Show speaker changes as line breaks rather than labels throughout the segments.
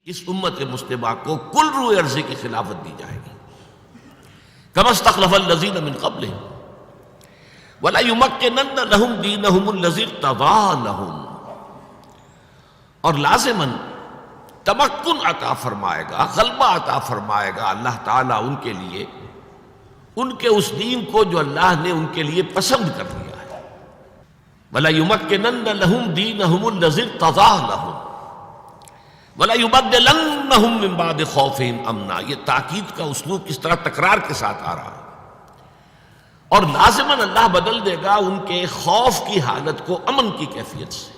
اس امت مسلمہ کو کل روئے عرضے کی خلافت دی جائے گی. کما استخلف الذین من قبلہم ولا یمکنن لہم دینہم الذی ارتضی لہم، اور لازماً تمکن عطا فرمائے گا، غلبہ عطا فرمائے گا اللہ تعالیٰ ان کے لیے، ان کے اس دین کو جو اللہ نے ان کے لیے پسند کر لیا ہے. ولا یمکنن لہم دینہم الذی ارتضی لہم ولا یبدلنہم من بعد خوفہم امنا. یہ تاکید کا اسلوب کس طرح تکرار کے ساتھ آ رہا ہے. اور لازماً اللہ بدل دے گا ان کے خوف کی حالت کو امن کی کیفیت سے.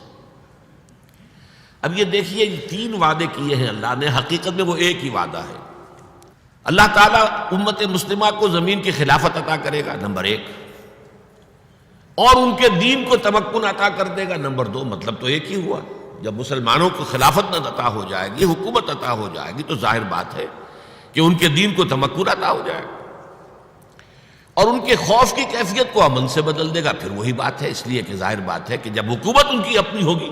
اب یہ دیکھیے یہ تین وعدے کیے ہیں اللہ نے، حقیقت میں وہ ایک ہی وعدہ ہے. اللہ تعالیٰ امت مسلمہ کو زمین کی خلافت عطا کرے گا، نمبر ایک، اور ان کے دین کو تمکن عطا کر دے گا، نمبر دو. مطلب تو ایک ہی ہوا. جب مسلمانوں کو خلافت نہ عطا ہو جائے گی، حکومت عطا ہو جائے گی، تو ظاہر بات ہے کہ ان کے دین کو تمکن عطا ہو جائے گا، اور ان کے خوف کی کیفیت کو امن سے بدل دے گا. پھر وہی بات ہے، اس لیے کہ ظاہر بات ہے کہ جب حکومت ان کی اپنی ہوگی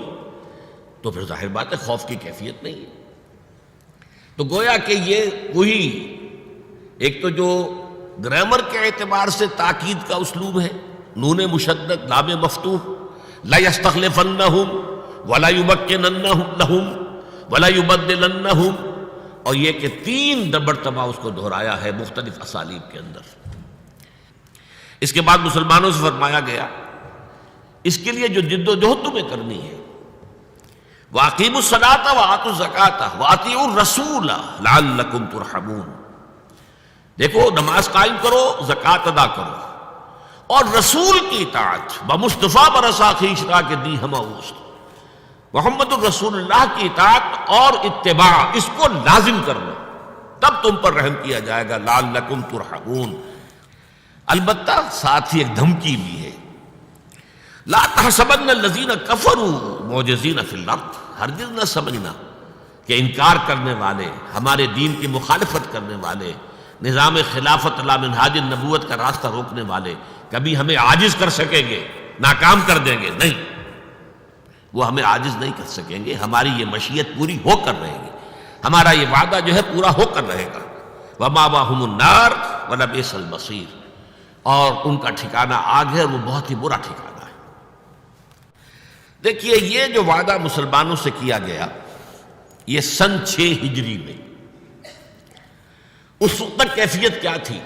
تو پھر ظاہر بات ہے خوف کی کیفیت نہیں ہے. تو گویا کہ یہ وہی ایک تو جو گرامر کے اعتبار سے تاکید کا اسلوب ہے، نون مشدد لام مفتوح، لا یستخلفنہم ولا یمکننہم لہم ولا یبدلنہم، اور یہ کہ تین مرتبہ اس کو دہرایا ہے مختلف اسالیب کے اندر. اس کے بعد مسلمانوں سے فرمایا گیا اس کے لیے جو جد و جہد تمہیں کرنی ہے، وَأَقِیمُوا الصَّلَاةَ وَآتُوا الزَّکَاةَ وَأَطِیعُوا الرَّسُولَ لَعَلَّکُمْ تُرْحَمُونَ. دیکھو نماز قائم کرو، زکوٰۃ ادا کرو، اور رسول کی اطاعت بمصطفیٰ برسا خویش را کے دی ہمہ اوست، محمد الرسول اللہ کی اطاعت اور اتباع، اس کو لازم کر لو، تب تم پر رحم کیا جائے گا. لعلکم ترحمون. البتہ ساتھ ہی ایک دھمکی بھی ہے، لا تحسبن الذین کفروا معجزین فی الارض. ہرگز نہ سمجھنا کہ انکار کرنے والے، ہمارے دین کی مخالفت کرنے والے، نظام خلافت لا منہاج النبوت کا راستہ روکنے والے کبھی ہمیں عاجز کر سکیں گے، ناکام کر دیں گے. نہیں، وہ ہمیں عاجز نہیں کر سکیں گے. ہماری یہ مشیت پوری ہو کر رہے گی، ہمارا یہ وعدہ جو ہے پورا ہو کر رہے گا. وَمَأْوَاهُمُ النَّارُ وَلَبِئْسَ الْمَصِيرُ. اور ان کا ٹھکانہ آگ ہے، وہ بہت ہی برا ٹھکانہ ہے. دیکھیے یہ جو وعدہ مسلمانوں سے کیا گیا یہ سن 6 ہجری میں، اس وقت تک کیفیت کیا تھی؟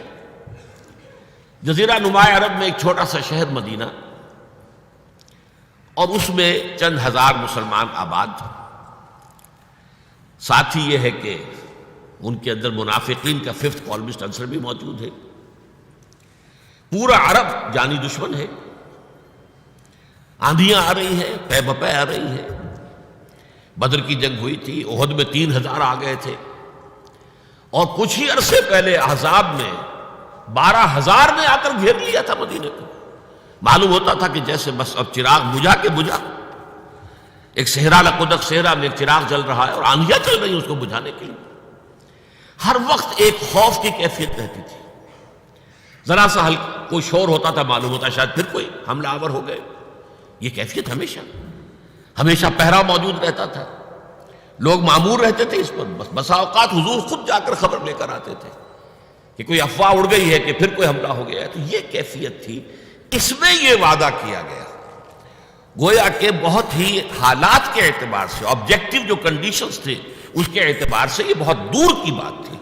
جزیرہ نما عرب میں ایک چھوٹا سا شہر مدینہ، اور اس میں چند ہزار مسلمان آباد. ساتھ ہی یہ ہے کہ ان کے اندر منافقین کا 5th کالمسٹ عنصر بھی موجود ہے. پورا عرب جانی دشمن ہے، آندھیاں آ رہی ہیں، پے بپے آ رہی ہیں. بدر کی جنگ ہوئی تھی، احد میں 3000 آ گئے تھے، اور کچھ ہی عرصے پہلے احزاب میں 12000 نے آ کر گھیر لیا تھا مدینے کو. معلوم ہوتا تھا کہ جیسے بس اب چراغ بجھا کے بجھا، ایک صحرا لقدق صحرا میں ایک چراغ جل رہا ہے اور آندھیاں چل رہی ہیں اس کو بجھانے کے لیے. ہر وقت ایک خوف کی کیفیت رہتی تھی. ذرا سا کوئی شور ہوتا تھا، معلوم ہوتا شاید پھر کوئی حملہ آور ہو گئے. یہ کیفیت ہمیشہ پہرا موجود رہتا تھا. لوگ معمور رہتے تھے اس پر. بسا اوقات حضور خود جا کر خبر لے کر آتے تھے کہ کوئی افواہ اڑ گئی ہے کہ پھر کوئی حملہ ہو گیا ہے. تو یہ کیفیت تھی. اس میں یہ وعدہ کیا گیا گویا کہ بہت ہی حالات کے اعتبار سے، آبجیکٹو جو کنڈیشنز تھے اس کے اعتبار سے یہ بہت دور کی بات تھی.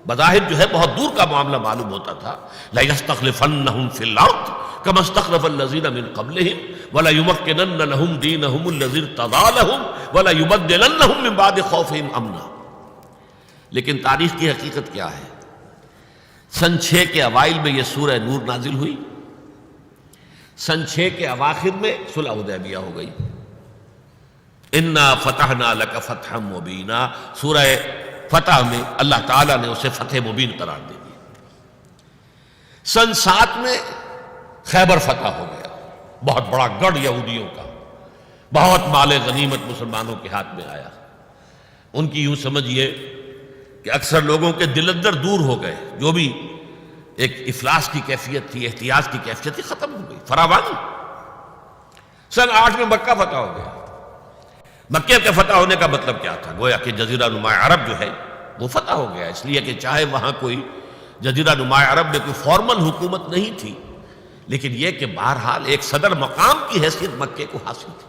بظاہر جو ہے بہت دور کا معاملہ معلوم ہوتا تھا. لَيَسْتَخْلِفَنَّهُمْ فِي الْأَرْضِ كَمَا اسْتَخْلَفَ الَّذِينَ مِن قَبْلِهِمْ وَلَيُمَكِّنَنَّ لَهُمْ دِينَهُمُ الَّذِي ارْتَضَىٰ لَهُمْ وَلَيُبَدِّلَنَّهُمْ مِن بَعْدِ خَوْفِهِمْ أَمْنًا. لیکن تاریخ کی حقیقت کیا ہے؟ سن 6 کے اوائل میں یہ سورہ نور نازل ہوئی. سن 6 کے اواخر میں صلح حدیبیہ ہو گئی. اِنَّا فَتَحْنَا لَكَ فَتْحًا مُبِينًا. سورہ فتح میں اللہ تعالیٰ نے اسے فتح مبین قرار دے دیا. سن 7 میں خیبر فتح ہو گیا، بہت بڑا گڑھ یہودیوں کا، بہت مال غنیمت مسلمانوں کے ہاتھ میں آیا. ان کی یوں سمجھیے کہ اکثر لوگوں کے دل اندر دور ہو گئے، جو بھی ایک افلاس کی کیفیت تھی، احتیاج کی کیفیت تھی، ختم ہو گئی، فراوانی. سن 8 میں مکہ فتح ہو گیا. مکے کے فتح ہونے کا مطلب کیا تھا؟ گویا کہ جزیرہ نما عرب جو ہے وہ فتح ہو گیا، اس لیے کہ چاہے وہاں کوئی جزیرہ نما عرب میں کوئی فارمل حکومت نہیں تھی، لیکن یہ کہ بہرحال ایک صدر مقام کی حیثیت مکے کو حاصل تھی۔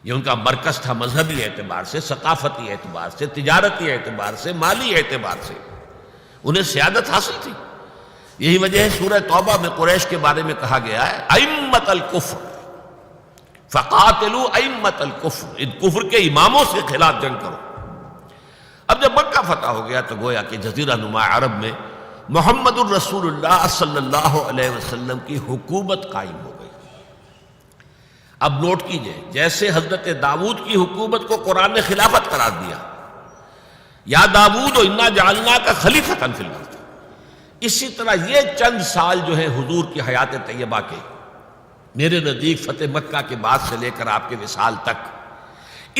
یہ ان کا مرکز تھا، مذہبی اعتبار سے، ثقافتی اعتبار سے، تجارتی اعتبار سے، مالی اعتبار سے انہیں سیادت حاصل تھی۔ یہی وجہ ہے سورہ توبہ میں قریش کے بارے میں کہا گیا ہے ائمۃ الکفر فقاتلوا ائمۃ الکفر، ان کفر کے اماموں سے خلاف جنگ کرو۔ اب جب مکہ فتح ہو گیا تو گویا کہ جزیرہ نما عرب میں محمد الرسول اللہ صلی اللہ علیہ وسلم کی حکومت قائم ہو گئی۔ اب نوٹ کیجئے، جیسے حضرت داؤد کی حکومت کو قرآن نے خلافت قرار دیا، یا داؤد انا جعلناک خلیفۃ فی الارض، اسی طرح یہ چند سال جو ہیں حضور کی حیات طیبہ کے، میرے نزدیک فتح مکہ کے بعد سے لے کر آپ کے وصال تک،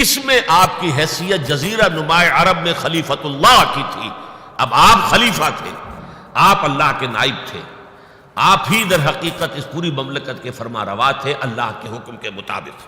اس میں آپ کی حیثیت جزیرہ نما عرب میں خلیفۃ اللہ کی تھی۔ اب آپ خلیفہ تھے، آپ اللہ کے نائب تھے، آپ ہی در حقیقت اس پوری مملکت کے فرما روا تھے اللہ کے حکم کے مطابق۔